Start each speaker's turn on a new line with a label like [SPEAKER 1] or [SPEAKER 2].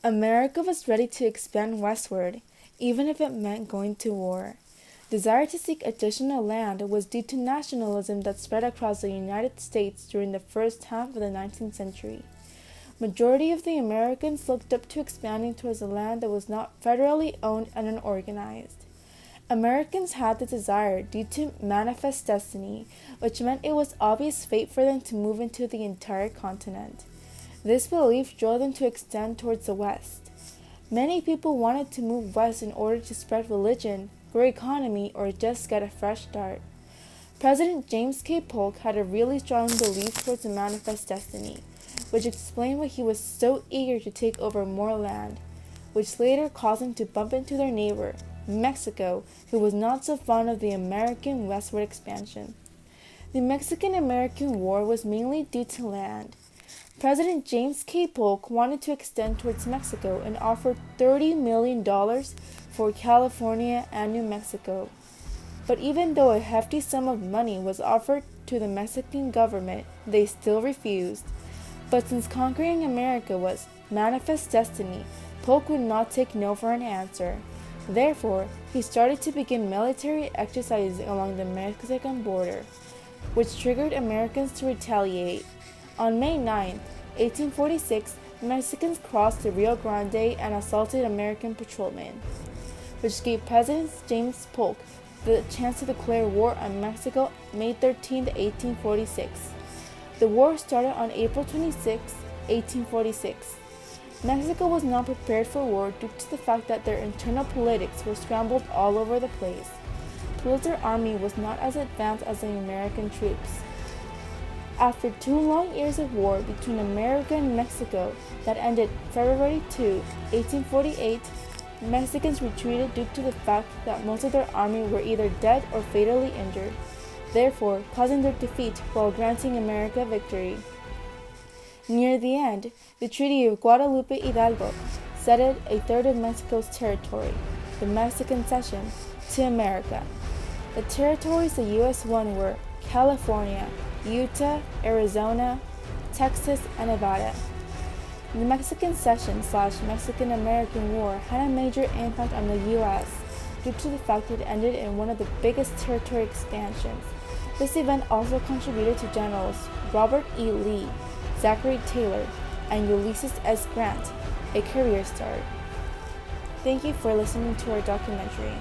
[SPEAKER 1] America was ready to expand westward, even if it meant going to war. Desire to seek additional land was due to nationalism that spread across the United States during the first half of the 19th century. Majority of the Americans looked up to expanding towards a land that was not federally owned and unorganized. Americans had the desire due to manifest destiny, which meant it was obvious fate for them to move into the entire continent. This belief drove them to extend towards the west. Many people wanted to move west in order to spread religion, grow economy, or just get a fresh start. President James K. Polk had a really strong belief towards a manifest destiny, which explained why he was so eager to take over more land, which later caused him to bump into their neighbor, Mexico, who was not so fond of the American westward expansion. The Mexican-American War was mainly due to land. President James K. Polk wanted to extend towards Mexico and offered $30 million for California and New Mexico. But even though a hefty sum of money was offered to the Mexican government, they still refused. But since conquering America was manifest destiny, Polk would not take no for an answer. Therefore, he started to begin military exercises along the Mexican border, which triggered Americans to retaliate. On May 9, 1846, Mexicans crossed the Rio Grande and assaulted American patrolmen, which gave President James Polk the chance to declare war on Mexico May 13, 1846. The war started on April 26, 1846. Mexico was not prepared for war due to the fact that their internal politics were scrambled all over the place. Plus, their army was not as advanced as the American troops. After 2 long years of war between America and Mexico that ended February 2, 1848, Mexicans retreated due to the fact that most of their army were either dead or fatally injured, therefore causing their defeat while granting America victory. Near the end, the Treaty of Guadalupe Hidalgo ceded a third of Mexico's territory, the Mexican Cession, to America. The territories the U.S. won were California, Utah, Arizona, Texas, and Nevada. The Mexican Cession/Mexican-American War had a major impact on the U.S. due to the fact that it ended in one of the biggest territory expansions. This event also contributed to Generals Robert E. Lee, Zachary Taylor, and Ulysses S. Grant a career start. Thank you for listening to our documentary.